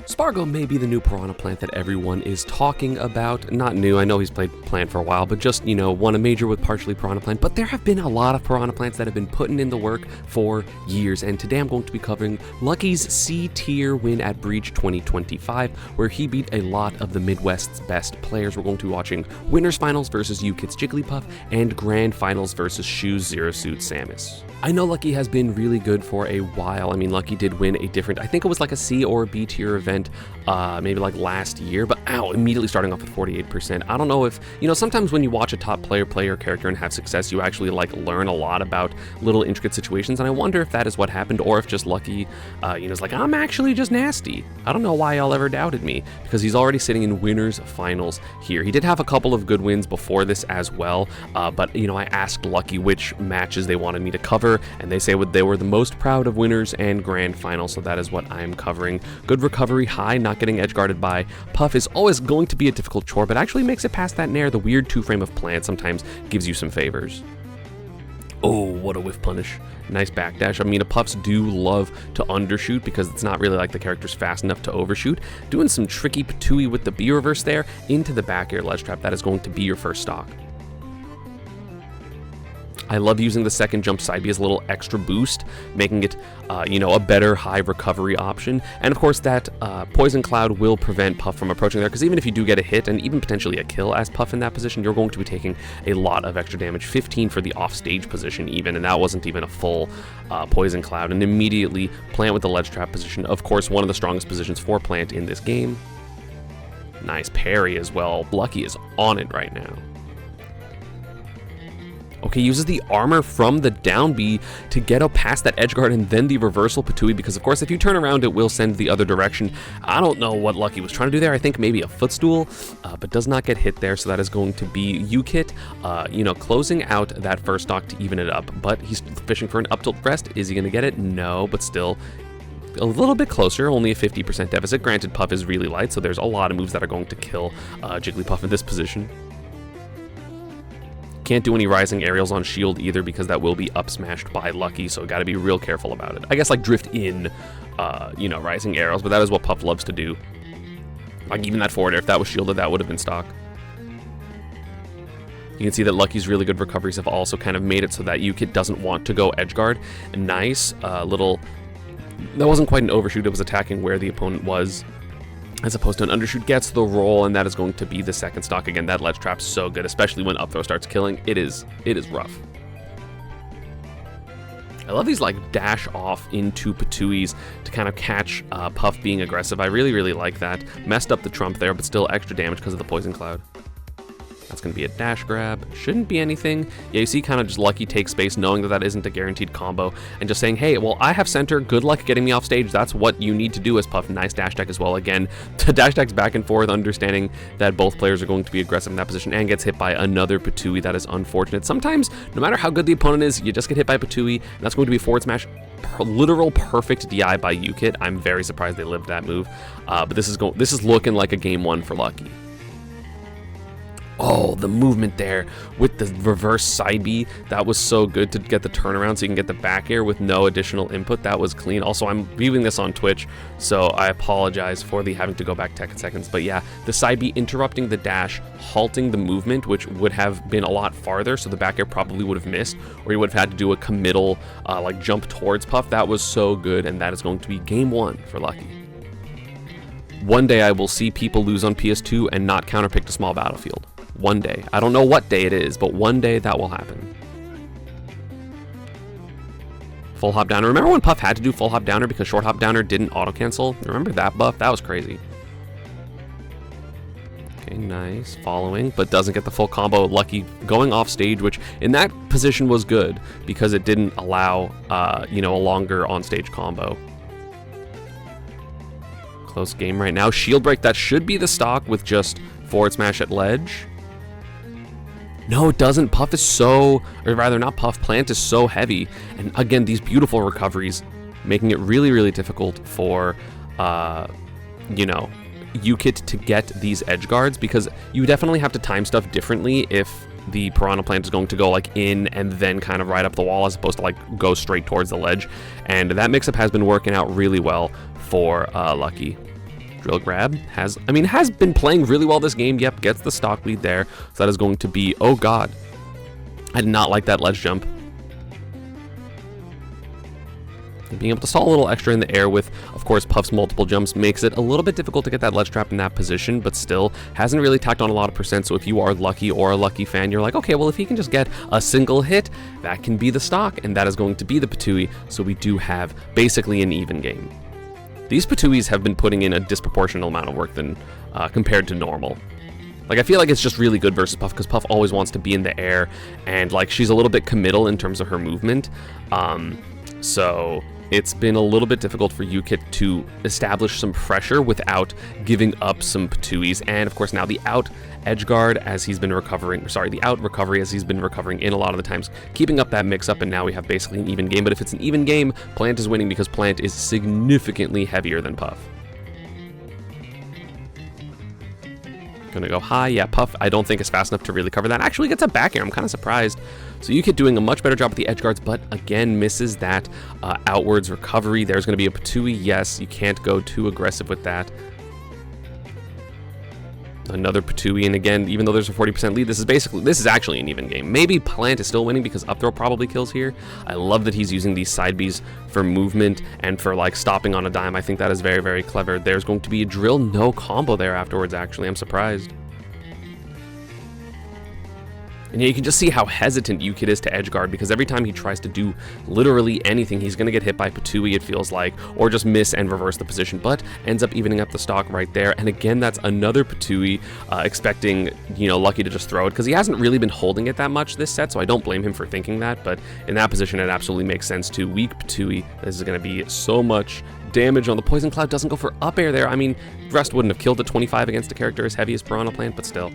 Spargo may be the new Piranha plant that everyone is talking about. Not new, I know he's played plant for a while, but just, won a major with partially Piranha plant. But there have been a lot of Piranha plants that have been putting in the work for years, and today I'm going to be covering Lucky's C-tier win at Breach 2025, where he beat a lot of the Midwest's best players. We're going to be watching Winners Finals versus UKIT's Jigglypuff, and Grand Finals versus Shoes Zero Suit Samus. I know Lucky has been really good for a while. I mean, Lucky did win a different, I think it was like a C or a B tier event, maybe like last year, but immediately starting off with 48%. I don't know if, sometimes when you watch a top player play your character and have success, you actually learn a lot about little intricate situations, and I wonder if that is what happened, or if just Lucky, is like, I'm actually just nasty. I don't know why y'all ever doubted me, because he's already sitting in Winners Finals here. He did have a couple of good wins before this as well, but, I asked Lucky which matches they wanted me to cover, and they say they were the most proud of Winners and Grand Finals, so that is what I'm covering. Good recovery high, not getting edge guarded by Puff is always going to be a difficult chore, but actually makes it past that nair. The weird 2-frame of plant sometimes gives you some favors. Oh, what a whiff punish. Nice backdash. I mean, Puffs do love to undershoot because it's not really like the character's fast enough to overshoot. Doing some tricky patooey with the B reverse there into the back air ledge trap. That is going to be your first stock. I love using the second jump side B as a little extra boost, making it, a better high recovery option. And of course, that Poison Cloud will prevent Puff from approaching there, because even if you do get a hit and even potentially a kill as Puff in that position, you're going to be taking a lot of extra damage, 15 for the offstage position even, and that wasn't even a full Poison Cloud. And immediately Plant with the ledge trap position, of course, one of the strongest positions for Plant in this game. Nice parry as well. Lucky is on it right now. Okay, uses the armor from the down B to get up past that edge guard and then the reversal patooey, because of course if you turn around it will send the other direction. I don't know what Lucky was trying to do there. I think maybe a footstool, but does not get hit there, so that is going to be UKIT, closing out that first stock to even it up, but he's fishing for an up tilt rest. Is he going to get it? No, but still a little bit closer, only a 50% deficit. Granted, Puff is really light, so there's a lot of moves that are going to kill Jigglypuff in this position. Can't do any rising aerials on shield either, because that will be up smashed by Lucky, so got to be real careful about it. I guess drift in, rising aerials, but that is what Puff loves to do. Even that forward air, if that was shielded, that would have been stock. You can see that Lucky's really good recoveries have also kind of made it so that UKIT doesn't want to go edge guard. Nice little, that wasn't quite an overshoot, it was attacking where the opponent was, as opposed to an undershoot. Gets the roll, and that is going to be the second stock. Again, that ledge trap's so good, especially when up throw starts killing. It is rough. I love these dash off into patooies to kind of catch Puff being aggressive. I really, really like that. Messed up the trump there, but still extra damage because of the Poison Cloud. That's going to be a dash grab. Shouldn't be anything. Yeah, you see kind of just Lucky take space, knowing that that isn't a guaranteed combo, and just saying, hey, well, I have center. Good luck getting me off stage. That's what you need to do as Puff. Nice dash deck as well. Again, the dash deck's back and forth, understanding that both players are going to be aggressive in that position, and gets hit by another patooey. That is unfortunate. Sometimes, no matter how good the opponent is, you just get hit by patooey, and that's going to be forward smash. Literal perfect DI by UKIT. I'm very surprised they lived that move, but this is looking like a game one for Lucky. Oh, the movement there with the reverse side B, that was so good to get the turnaround so you can get the back air with no additional input. That was clean. Also, I'm viewing this on Twitch, so I apologize for the having to go back 10 seconds. But yeah, the side B interrupting the dash, halting the movement, which would have been a lot farther, so the back air probably would have missed, or you would have had to do a committal jump towards Puff. That was so good, and that is going to be game one for Lucky. One day I will see people lose on PS2 and not counterpick to small battlefield. One day. I don't know what day it is, but one day that will happen. Full hop downer. Remember when Puff had to do full hop downer because short hop downer didn't auto cancel? Remember that buff? That was crazy. Okay, nice. Following, but doesn't get the full combo. Lucky going off stage, which in that position was good because it didn't allow, a longer on stage combo. Close game right now. Shield break, that should be the stock with just forward smash at ledge. No, it doesn't. Puff is so, or rather not Puff, Plant is so heavy. And again, these beautiful recoveries, making it really, really difficult for, UKIT to get these edge guards, because you definitely have to time stuff differently if the Piranha Plant is going to go in and then kind of right up the wall as opposed to go straight towards the ledge. And that mix-up has been working out really well for Lucky. Drill grab has been playing really well this game. Yep, gets the stock lead there. So that is going to be, oh god. I did not like that ledge jump. Being able to stall a little extra in the air with, of course, Puff's multiple jumps makes it a little bit difficult to get that ledge trap in that position, but still hasn't really tacked on a lot of percent. So if you are lucky or a lucky fan, you're like, okay, well, if he can just get a single hit, that can be the stock, and that is going to be the Patooey. So we do have basically an even game. These Patooeys have been putting in a disproportionate amount of work than compared to normal. Like, I feel like it's just really good versus Puff, because Puff always wants to be in the air, and like she's a little bit committal in terms of her movement. So it's been a little bit difficult for UKIT to establish some pressure without giving up some Patooeys. And of course now the out edge guard as he's been recovering, the out recovery as he's been recovering in a lot of the times, keeping up that mix up, and now we have basically an even game. But if it's an even game, Plant is winning because Plant is significantly heavier than Puff. Gonna go high. Yeah, Puff I don't think is fast enough to really cover that. Actually gets a back air. I'm kind of surprised. So UKIT doing a much better job with the edge guards, but again misses that outwards recovery. There's going to be a Patooey. Yes, you can't go too aggressive with that. Another Patooey, and again, even though there's a 40% lead, this is actually an even game. Maybe Plant is still winning because up throw probably kills here. I love that he's using these side Bs for movement and for like stopping on a dime. I think that is very, very clever. There's going to be a drill, no combo there afterwards, actually. I'm surprised. And yeah, you can just see how hesitant UKIT is to edge guard, because every time he tries to do literally anything, he's going to get hit by Patooey, it feels like, or just miss and reverse the position, but ends up evening up the stock right there. And again, that's another Patooey, expecting, you know, Lucky to just throw it, because he hasn't really been holding it that much this set, so I don't blame him for thinking that, but in that position, it absolutely makes sense to weak Patooey. This is going to be so much damage on the Poison Cloud. Doesn't go for up air there. I mean, Rest wouldn't have killed the 25 against a character as heavy as Piranha Plant, but still.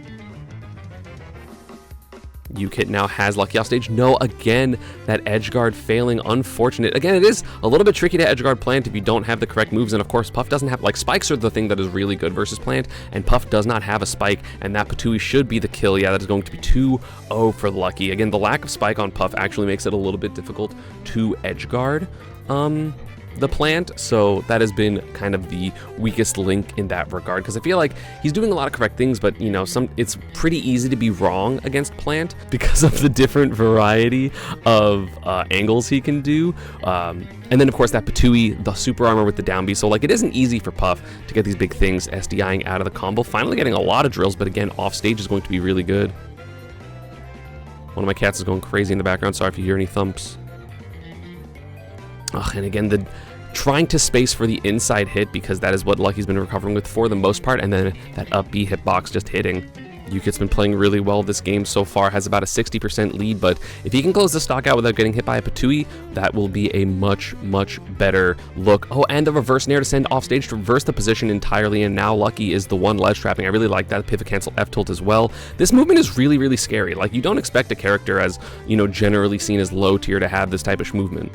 UKIT now has Lucky off stage. No, again, that edge guard failing. Unfortunate. Again, it is a little bit tricky to edge guard Plant if you don't have the correct moves, and of course, Puff doesn't have, like, spikes are the thing that is really good versus Plant, and Puff does not have a spike, and that Patooey should be the kill. Yeah, that is going to be 2-0 for Lucky. Again, the lack of spike on Puff actually makes it a little bit difficult to edge guard the Plant, so that has been kind of the weakest link in that regard, because I feel like he's doing a lot of correct things, but you know, it's pretty easy to be wrong against Plant because of the different variety of angles he can do. And then of course that Patooey, the super armor with the down B, so like it isn't easy for Puff to get these big things SDIing out of the combo. Finally getting a lot of drills, but again, off stage is going to be really good. One of my cats is going crazy in the background, sorry if you hear any thumps. Ugh, and again, the trying to space for the inside hit, because that is what Lucky's been recovering with for the most part, and then that up B hitbox just hitting. UKIT's been playing really well this game so far, has about a 60% lead, but if he can close the stock out without getting hit by a Patooey, that will be a much, much better look. Oh, and the reverse nair to send off stage to reverse the position entirely, and now Lucky is the one ledge trapping. I really like that pivot cancel F tilt as well. This movement is really, really scary. Like, you don't expect a character as, you know, generally seen as low tier to have this type of movement.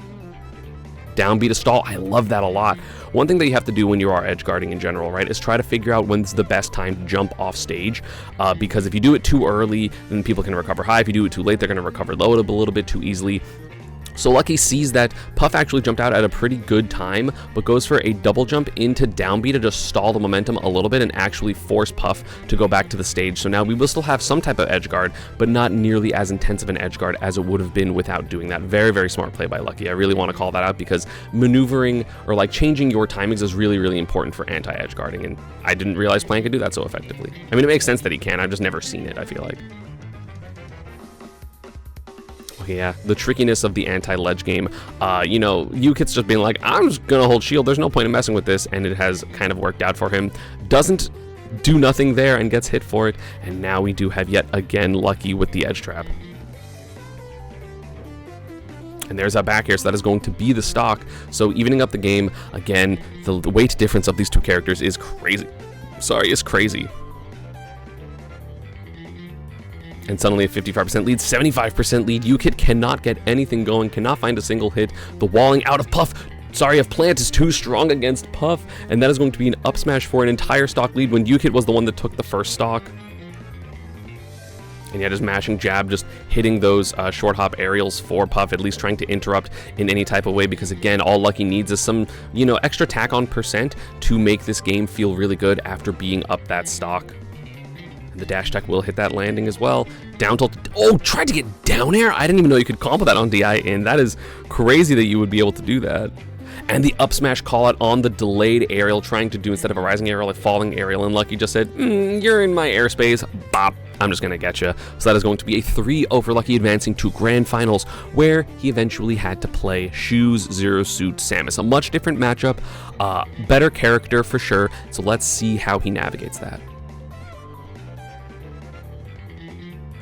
Down B to stall, I love that a lot. One thing that you have to do when you are edge guarding in general, right, is try to figure out when's the best time to jump off stage, because if you do it too early, then people can recover high. If you do it too late, they're going to recover low a little bit too easily. So Lucky sees that Puff actually jumped out at a pretty good time, but goes for a double jump into down B to just stall the momentum a little bit and actually force Puff to go back to the stage. So now we will still have some type of edge guard, but not nearly as intense of an edge guard as it would have been without doing that. Very, very smart play by Lucky. I really want to call that out, because maneuvering or like changing your timings is really, really important for anti-edge guarding, and I didn't realize Plant could do that so effectively. I mean, it makes sense that he can. I've just never seen it, I feel like. Yeah, the trickiness of the anti-ledge game. You know, UKIT's just being like, I'm just gonna hold shield, there's no point in messing with this, and it has kind of worked out for him. Doesn't do nothing there and gets hit for it, and now we do have yet again Lucky with the edge trap. And there's that back air, so that is going to be the stock. So evening up the game, again, the weight difference of these two characters is crazy. Sorry, it's crazy. And suddenly a 55% lead, 75% lead. UKIT cannot get anything going, cannot find a single hit. The walling out of Puff, sorry, of Plant is too strong against Puff, and that is going to be an up smash for an entire stock lead when UKIT was the one that took the first stock. And yeah, just mashing jab, just hitting those short hop aerials for Puff, at least trying to interrupt in any type of way, because again, all Lucky needs is some, you know, extra tack on percent to make this game feel really good after being up that stock. And the dash tech will hit that landing as well. Down tilt. Oh, tried to get down air. I didn't even know you could combo that on DI in. That is crazy that you would be able to do that. And the up smash call out on the delayed aerial, trying to do, instead of a rising aerial, a falling aerial, and Lucky just said, you're in my airspace, bop, I'm just gonna get you. So that is going to be a 3-0 for Lucky, advancing to grand finals, where he eventually had to play Shu's Zero Suit Samus. A much different matchup, better character for sure, so let's see how he navigates that.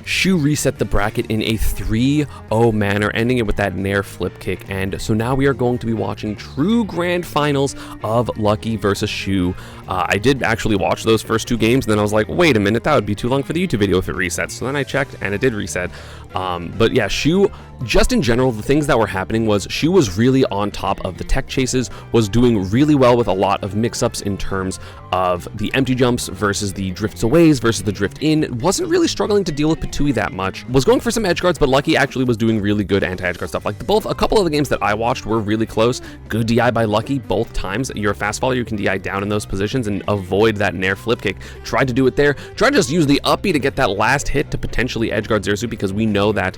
Shu reset the bracket in a 3-0 manner, ending it with that Nair flip kick. And so now we are going to be watching true grand finals of Lucky versus Shu. I did actually watch those first 2 games, and then I was like, wait a minute, that would be too long for the YouTube video if it resets. So then I checked, and it did reset. But yeah, Shu, just in general, the things that were happening was Shu was really on top of the tech chases, was doing really well with a lot of mix-ups in terms of the empty jumps versus the drifts aways versus the drift in. Wasn't really struggling to deal with Patui that much. Was going for some edge guards, but Lucky actually was doing really good anti-edge guard stuff. Like a couple of the games that I watched were really close. Good DI by Lucky both times. You're a fast follower, you can DI down in those positions and avoid that Nair flip kick. Tried to do it there. Tried to just use the up B to get that last hit to potentially edge guard Zero Suit, because we know that,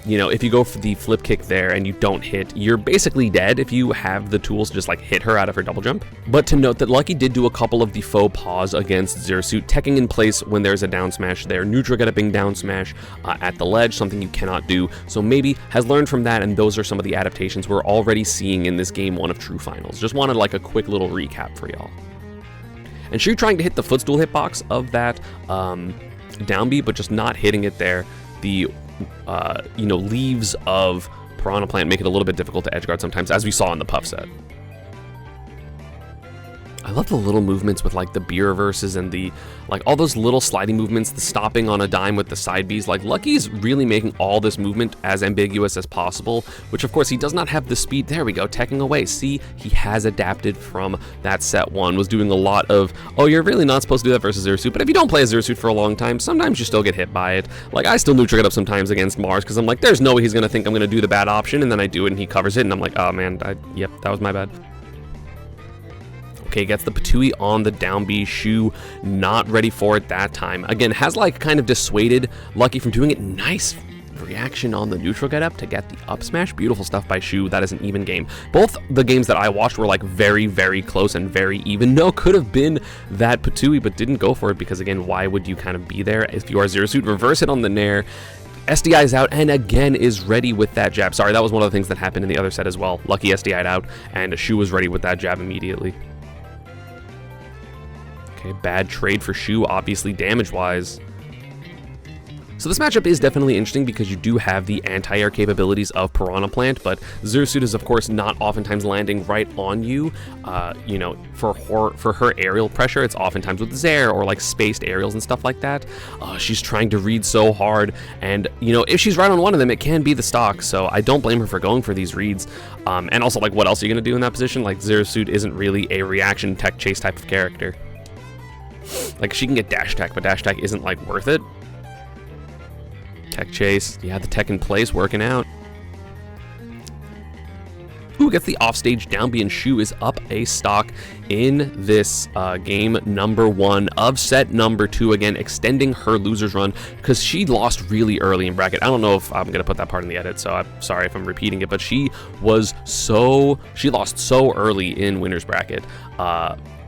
you know, if you go for the flip kick there and you don't hit, you're basically dead if you have the tools to just like hit her out of her double jump. But to note that Lucky did do a couple of the faux pas against Zero Suit, teching in place when there's a down smash there, neutral get upping down smash at the ledge, something you cannot do. So maybe has learned from that, and those are some of the adaptations we're already seeing in this game 1 of True Finals. Just wanted like a quick little recap for y'all. And Shu trying to hit the footstool hitbox of that down B, but just not hitting it there. The you know, leaves of Piranha Plant make it a little bit difficult to edge guard sometimes, as we saw in the Puff set. I love the little movements with like the B reverses and the like all those little sliding movements, the stopping on a dime with the side Bs. Like Lucky's really making all this movement as ambiguous as possible, which of course he does not have the speed. There we go, teching away. See, he has adapted from that set 1, was doing a lot of, oh, you're really not supposed to do that versus Zero Suit, but if you don't play a Zero Suit for a long time, sometimes you still get hit by it. Like I still neutral get up sometimes against Mars, because I'm like, there's no way he's gonna think I'm gonna do the bad option, and then I do it and he covers it, and I'm like, oh man, yep, that was my bad. Okay, gets the Patui on the down B. Shu not ready for it that time. Again, has like kind of dissuaded Lucky from doing it. Nice reaction on the neutral get up to get the up smash. Beautiful stuff by Shu. That is an even game. Both the games that I watched were like very, very close and very even. No, could have been that Patui, but didn't go for it, because again, why would you kind of be there if you are Zero Suit? Reverse it on the Nair. SDI is out, and again is ready with that jab. Sorry, that was one of the things that happened in the other set as well. Lucky SDI'd out, and Shu was ready with that jab immediately. Okay, bad trade for Shu, obviously damage-wise. So this matchup is definitely interesting because you do have the anti-air capabilities of Piranha Plant, but Zero Suit is of course not oftentimes landing right on you. You know, for her aerial pressure, it's oftentimes with Zair or like spaced aerials and stuff like that. She's trying to read so hard, and you know, if she's right on one of them, it can be the stock. So I don't blame her for going for these reads. And also, like, what else are you gonna do in that position? Like, Zero Suit isn't really a reaction tech chase type of character. Like, she can get dash tech, but dash tech isn't like worth it. Tech chase, yeah, the tech in place, working out. Who gets the offstage down B, and Shu is up a stock in this game number 1 of set number 2, again extending her loser's run because she lost really early in bracket. I don't know if I'm gonna put that part in the edit, so I'm sorry if I'm repeating it, but she lost so early in winner's bracket.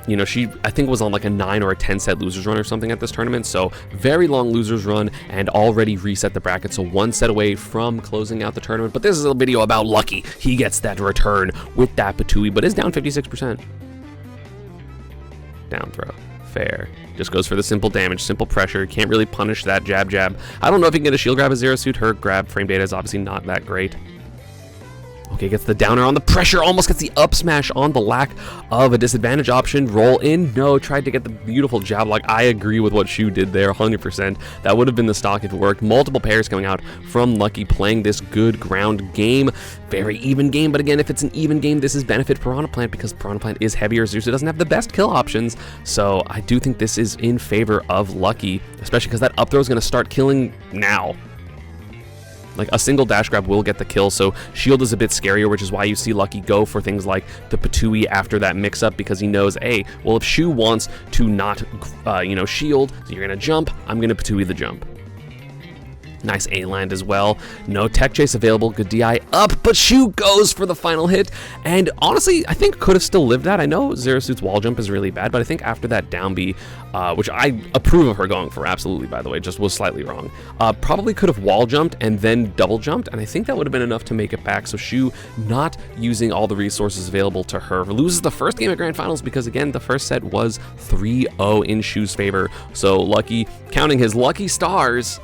You know, she, I think, was on like a 9 or a 10 set losers run or something at this tournament. So very long losers run, and already reset the bracket. So 1 set away from closing out the tournament. But this is a video about Lucky. He gets that return with that Patui, but is down 56%. Down throw. Fair. Just goes for the simple damage, simple pressure. Can't really punish that jab. I don't know if he can get a shield grab as Zero Suit. Her grab frame data is obviously not that great. Okay, Okay, gets the downer on the pressure, almost gets the up smash on the lack of a disadvantage option. Roll in, no, tried to get the beautiful jab lock. I agree with what Shu did there, 100%. That would have been the stock if it worked. Multiple pairs coming out from Lucky, playing this good ground game. Very even game, but again, if it's an even game, this is benefit Piranha Plant because Piranha Plant is heavier. Zeus doesn't have the best kill options, so I do think this is in favor of Lucky, especially because that up throw is going to start killing now. Like, a single dash grab will get the kill, so shield is a bit scarier, which is why you see Lucky go for things like the Patui after that mix-up, because he knows, hey, well, if Shu wants to not, shield, so you're going to jump, I'm going to Patui the jump. Nice A-land as well. No tech chase available. Good DI up, but Shu goes for the final hit. And honestly, I think could have still lived that. I know Zero Suit's wall jump is really bad, but I think after that down B, which I approve of her going for, absolutely, by the way, just was slightly wrong. Probably could have wall jumped and then double jumped, and I think that would have been enough to make it back. So Shu not using all the resources available to her. Loses the first game at Grand Finals because, again, the first set was 3-0 in Shu's favor. So Lucky, counting his lucky stars,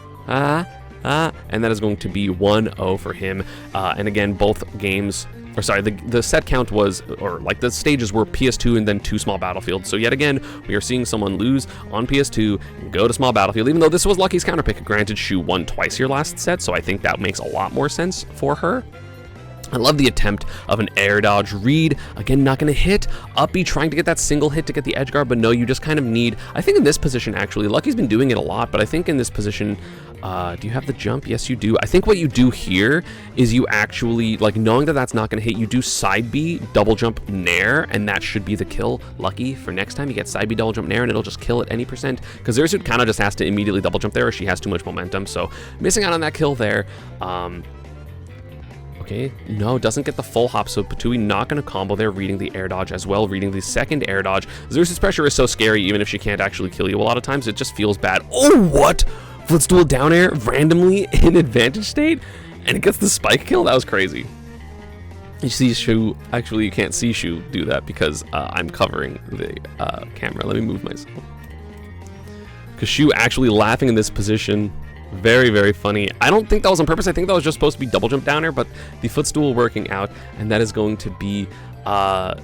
and that is going to be 1-0 for him. And again, both games, or sorry, the set count was, or like the stages were PS2 and then 2 small battlefields. So yet again, we are seeing someone lose on PS2 and go to small battlefield, even though this was Lucky's counter pick. Granted, Shu won twice here last set, so I think that makes a lot more sense for her. I love the attempt of an air dodge read. Again, not going to hit. Up B trying to get that single hit to get the edge guard, but no, you just kind of need, I think in this position, actually, Lucky's been doing it a lot, but I think in this position, do you have the jump? Yes, you do. I think what you do here is you actually, like, knowing that that's not going to hit, you do side B, double jump nair, and that should be the kill. Lucky for next time, you get side B, double jump nair, and it'll just kill at any percent, because Zersuit kind of just has to immediately double jump there, or she has too much momentum, so missing out on that kill there. Okay, no, doesn't get the full hop, so Patui not going to combo there, reading the air dodge as well, reading the second air dodge. Zeus's pressure is so scary, even if she can't actually kill you a lot of times, it just feels bad. Oh, what? Footstool down air randomly in advantage state, and it gets the spike kill? That was crazy. You see Shu, actually you can't see Shu do that because I'm covering the camera. Let me move myself. Because Shu actually laughing in this position. Very, very funny. I don't think that was on purpose. I think that was just supposed to be double jump downer, but the footstool working out, and that is going to be, a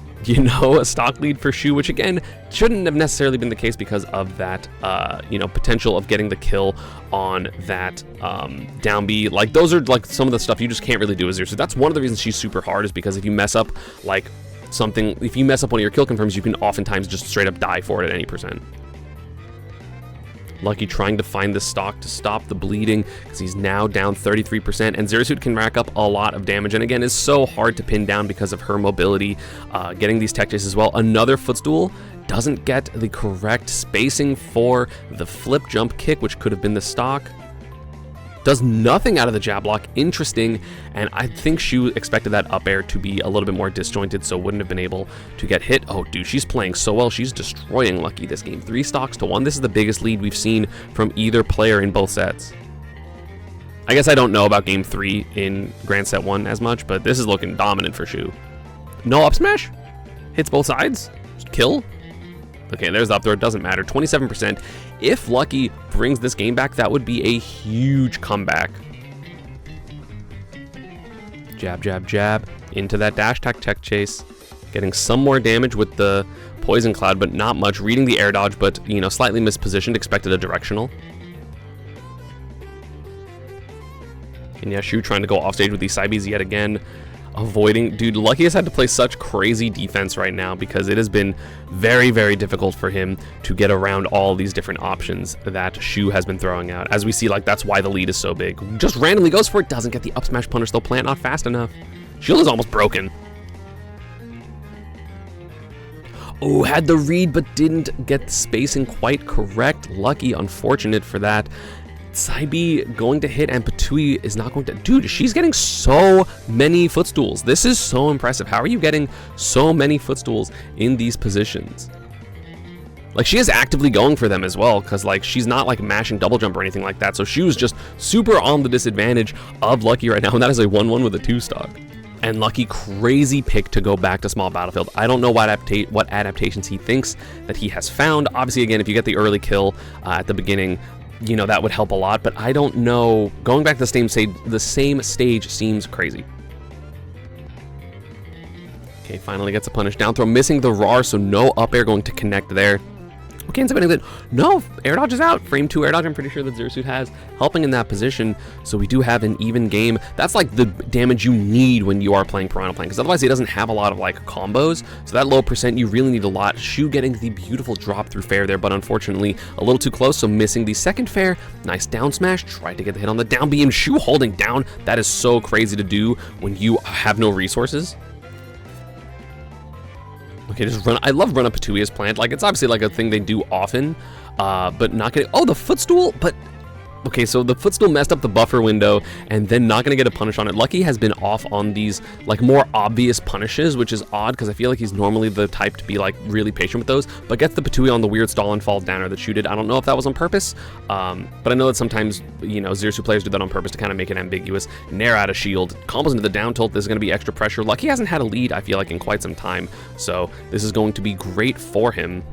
stock lead for Shu, which again, shouldn't have necessarily been the case because of that, potential of getting the kill on that down B. Like, those are like some of the stuff you just can't really do as Zero. So that's one of the reasons she's super hard, is because if you mess up like something, if you mess up one of your kill confirms, you can oftentimes just straight up die for it at any percent. Lucky trying to find the stock to stop the bleeding because he's now down 33%, and Zerasuit can rack up a lot of damage, and again is so hard to pin down because of her mobility, getting these tech chases as well. Another footstool, doesn't get the correct spacing for the flip jump kick, which could have been the stock. Does nothing out of the jab block. Interesting, and I think Shu expected that up air to be a little bit more disjointed, so wouldn't have been able to get hit. Oh, dude, she's playing so well. She's destroying Lucky this game. 3 stocks to 1. This is the biggest lead we've seen from either player in both sets. I guess I don't know about game 3 in Grand Set 1 as much, but this is looking dominant for Shu. No up smash? Hits both sides? Kill? Okay, there's the up throw. It doesn't matter. 27%. If Lucky brings this game back, that would be a huge comeback. Jab, jab, jab. Into that dash tech chase. Getting some more damage with the poison cloud, but not much. Reading the air dodge, but, slightly mispositioned. Expected a directional. And yeah, Shu trying to go off stage with these side Bs yet again. Avoiding, dude, Lucky has had to play such crazy defense right now because it has been very, very difficult for him to get around all these different options that Shu has been throwing out. As we see, like, that's why the lead is so big. Just randomly goes for it, doesn't get the up smash punish, though. Plant not fast enough. Shield is almost broken. Oh, had the read, but didn't get the spacing quite correct. Lucky, unfortunate for that. Saibi going to hit, and Patui is not going to. Dude, she's getting so many footstools. This is so impressive. How are you getting so many footstools in these positions? Like, she is actively going for them as well, because, like, she's not, like, mashing double jump or anything like that. So she was just super on the disadvantage of Lucky right now, and that is a 1-1 with a 2 stock. And Lucky, crazy pick to go back to small battlefield. I don't know what adaptations he thinks that he has found. Obviously, again, if you get the early kill at the beginning, that would help a lot, but I don't know. Going back to the same stage seems crazy. Okay, finally gets a punish. Down throw, missing the RAR, so no up air going to connect there. Okay, ends up getting that. No, air dodge is out. Frame 2 air dodge, I'm pretty sure that Zero Suit has, helping in that position. So we do have an even game. That's like the damage you need when you are playing Piranha Plant, because otherwise he doesn't have a lot of like combos. So that low percent, you really need a lot. Shu getting the beautiful drop through fair there, but unfortunately a little too close, so missing the second fair. Nice down smash, tried to get the hit on the down B, and Shu holding down. That is so crazy to do when you have no resources. Okay, just run. I love run up Patui's plant. Like, it's obviously like a thing they do often, but not getting. Oh, the footstool. But okay, so the footstool messed up the buffer window, and then not gonna get a punish on it. Lucky has been off on these like more obvious punishes, which is odd because I feel like he's normally the type to be like really patient with those. But gets the Patui on the weird stall and falls down, or that shooted. I don't know if that was on purpose, but I know that sometimes Zero Suit players do that on purpose to kind of make it ambiguous. Nair out of shield, combos into the down tilt. This is gonna be extra pressure. Lucky hasn't had a lead, I feel like, in quite some time, so this is going to be great for him.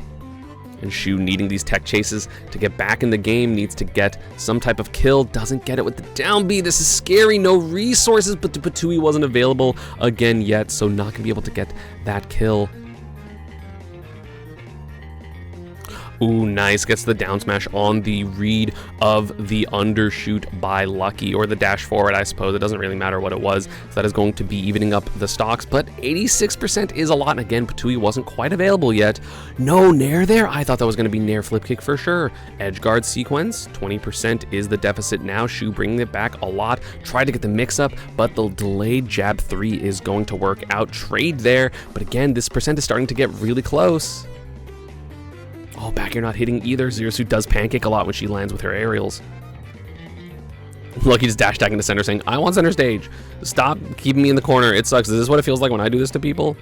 And Shu needing these tech chases to get back in the game, needs to get some type of kill, doesn't get it with the down B. This is scary, no resources, but the Patui wasn't available again yet, so not gonna be able to get that kill. Ooh, nice, gets the down smash on the read of the undershoot by Lucky, or the dash forward, I suppose. It doesn't really matter what it was. So that is going to be evening up the stocks, but 86% is a lot, and again, Patui wasn't quite available yet. No Nair there? I thought that was going to be Nair flip kick for sure. Edge guard sequence, 20% is the deficit now. Shu bringing it back a lot. Tried to get the mix up, but the delayed jab 3 is going to work out. Trade there, but again, this percent is starting to get really close. Oh, back air not hitting either. Zero Suit does pancake a lot when she lands with her aerials. Lucky just dash tag into center saying, I want center stage. Stop keeping me in the corner. It sucks. Is this what it feels like when I do this to people?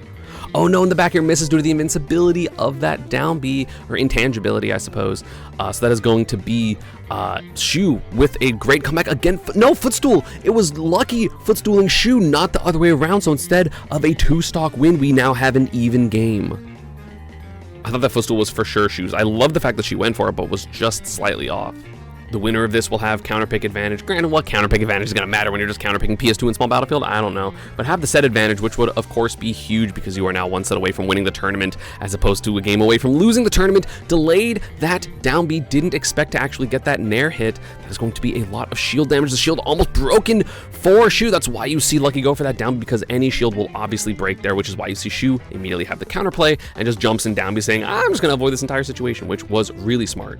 Oh no, and the back air misses due to the invincibility of that down B, or intangibility, I suppose. So that is going to be Shu with a great comeback again. No, footstool. It was Lucky footstooling Shu, not the other way around. So instead of a 2-stock win, we now have an even game. I thought that footstool was for sure Shu's. I love the fact that she went for it, but was just slightly off. The winner of this will have counterpick advantage. Granted, what counterpick advantage is going to matter when you're just counterpicking PS2 in small battlefield? I don't know. But have the set advantage, which would, of course, be huge because you are now one set away from winning the tournament as opposed to a game away from losing the tournament. Delayed that down B. Didn't expect to actually get that Nair hit. That is going to be a lot of shield damage. The shield almost broken for Shu. That's why you see Lucky go for that down B, because any shield will obviously break there, which is why you see Shu immediately have the counterplay and just jumps in down B saying, I'm just going to avoid this entire situation, which was really smart.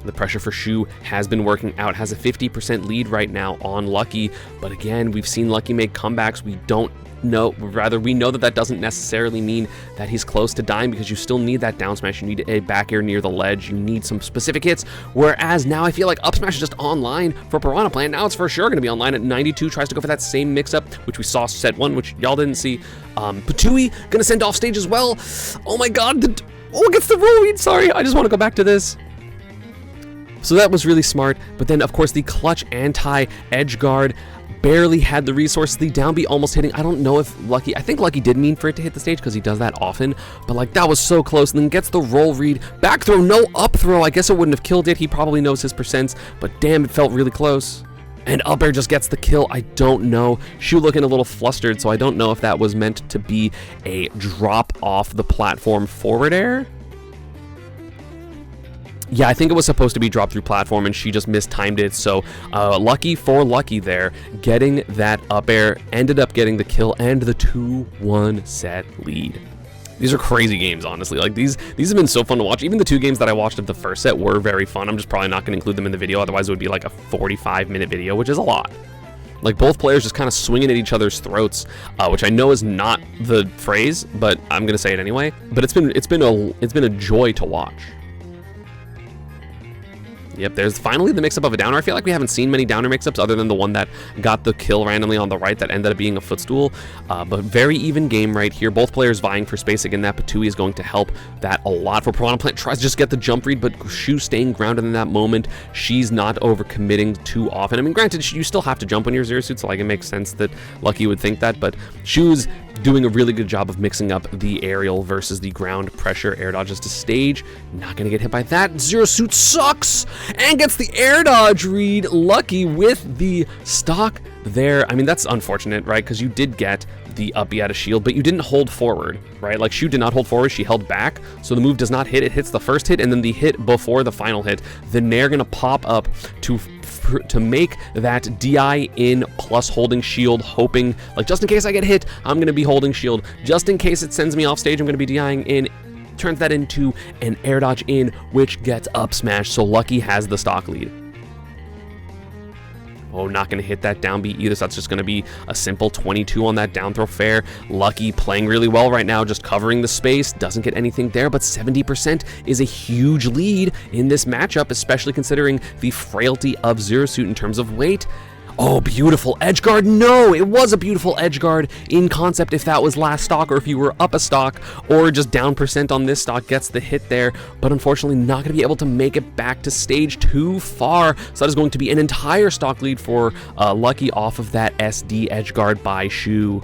The pressure for Shu has been working out, has a 50% lead right now on Lucky, but again, we've seen Lucky make comebacks. We don't know, rather we know that that doesn't necessarily mean that he's close to dying, because you still need that down smash, you need a back air near the ledge, you need some specific hits, whereas now I feel like up smash is just online for Piranha Plant. Now it's for sure going to be online at 92, tries to go for that same mix-up, which we saw set 1, which y'all didn't see. Patui going to send off stage as well. Oh my god, it gets the roll read, sorry, I just want to go back to this. So that was really smart, but then of course the clutch anti-edge guard barely had the resources. The down B almost hitting. I don't know if Lucky, I think Lucky did mean for it to hit the stage because he does that often, but like that was so close. And then gets the roll read, back throw, no up throw. I guess it wouldn't have killed it. He probably knows his percents, but damn, it felt really close. And up air just gets the kill. I don't know. Shu looking a little flustered, so I don't know if that was meant to be a drop off the platform forward air. Yeah, I think it was supposed to be dropped through platform, and she just mistimed it. So lucky for Lucky there, getting that up air, ended up getting the kill and the 2-1 set lead. These are crazy games, honestly. Like these have been so fun to watch. Even the 2 games that I watched of the first set were very fun. I'm just probably not going to include them in the video, otherwise it would be like a 45-minute video, which is a lot. Like both players just kind of swinging at each other's throats, which I know is not the phrase, but I'm going to say it anyway. But it's been a joy to watch. Yep, there's finally the mix-up of a downer. I feel like we haven't seen many downer mix-ups other than the one that got the kill randomly on the right that ended up being a footstool. But very even game right here. Both players vying for space. Again, that Patui is going to help that a lot for Piranha Plant. Tries to just get the jump read, but Shu staying grounded in that moment. She's not overcommitting too often. I mean, granted, you still have to jump when you're Zero Suit, so like it makes sense that Lucky would think that, but Shu's doing a really good job of mixing up the aerial versus the ground pressure. Air dodges to stage. Not going to get hit by that. Zero Suit sucks and gets the air dodge read. Lucky with the stock there. I mean, that's unfortunate, right? Because you did get the up B out of shield, but you didn't hold forward, right? Like Shu did not hold forward, she held back, so the move does not hit. It hits the first hit and then the hit before the final hit. The Nair gonna pop up to make that DI in plus holding shield, hoping, like, just in case I get hit, I'm gonna be holding shield. Just in case it sends me off stage, I'm gonna be DIing in. Turns that into an air dodge in, which gets up smash, so Lucky has the stock lead. Oh, not going to hit that down B either, so that's just going to be a simple 22 on that down throw fair. Lucky playing really well right now, just covering the space, doesn't get anything there, but 70% is a huge lead in this matchup, especially considering the frailty of Zero Suit in terms of weight. Oh, beautiful edge guard. No, it was a beautiful edge guard in concept if that was last stock, or if you were up a stock, or just down percent on this stock gets the hit there, but unfortunately not going to be able to make it back to stage too far. So that is going to be an entire stock lead for Lucky off of that SD edge guard by Shu.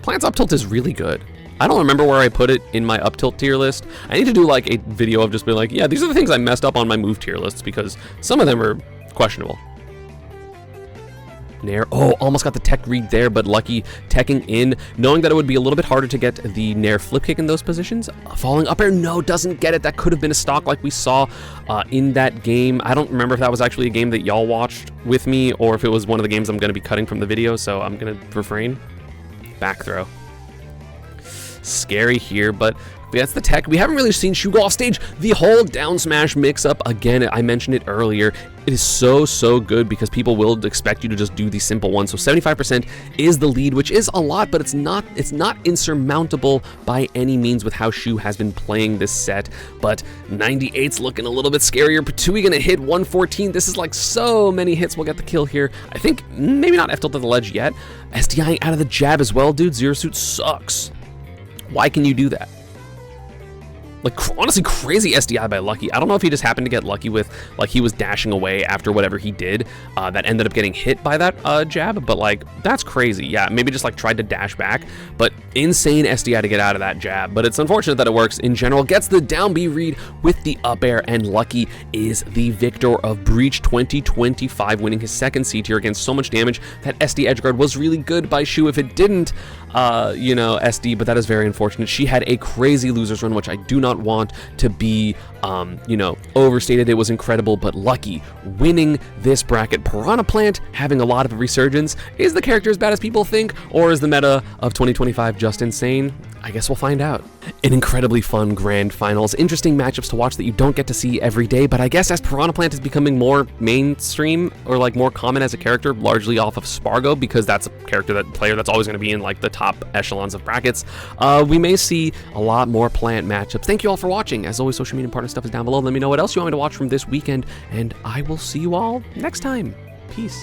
Plant's up tilt is really good. I don't remember where I put it in my up tilt tier list. I need to do like a video of just being like, yeah, these are the things I messed up on my move tier lists, because some of them are questionable. Nair, oh, almost got the tech read there, but Lucky teching in, knowing that it would be a little bit harder to get the Nair flip kick in those positions. Falling up air, no, doesn't get it. That could have been a stock like we saw in that game. I don't remember if that was actually a game that y'all watched with me, or if it was one of the games I'm going to be cutting from the video, so I'm going to refrain. Back throw. Scary here, but that's the tech. We haven't really seen Shu go off stage. The whole down smash mix up, again, I mentioned it earlier, it is so good because people will expect you to just do the simple one. So 75% is the lead, which is a lot, but it's not insurmountable by any means with how Shu has been playing this set. But 98's looking a little bit scarier. Patui gonna hit 114. This is like so many hits will get the kill here. I think maybe not F tilt at the ledge yet. SDIing out of the jab as well, dude. Zero Suit sucks. Why can you do that? Like, honestly, crazy SDI by Lucky. I don't know if he just happened to get lucky with, like, he was dashing away after whatever he did that ended up getting hit by that jab, but, like, that's crazy. Yeah, maybe just, like, tried to dash back, but insane SDI to get out of that jab. But it's unfortunate that it works in general. Gets the down B read with the up air, and Lucky is the victor of Breach 2025, winning his second C tier against so much damage. That SD edge guard was really good by Shu if it didn't, you know, SD, but that is very unfortunate. She had a crazy loser's run, which I do not want to be, you know, overstated. It was incredible, but Lucky winning this bracket. Piranha Plant having a lot of resurgence. Is the character as bad as people think, or is the meta of 2025 just insane? I guess we'll find out. An incredibly fun grand finals. Interesting matchups to watch that you don't get to see every day, but I guess as Piranha Plant is becoming more mainstream, or like more common as a character, largely off of Spargo, because that's a player that's always going to be in like the top echelons of brackets, we may see a lot more Plant matchups. Thank you all for watching. As always, social media and partner stuff is down below. Let me know what else you want me to watch from this weekend, and I will see you all next time. Peace.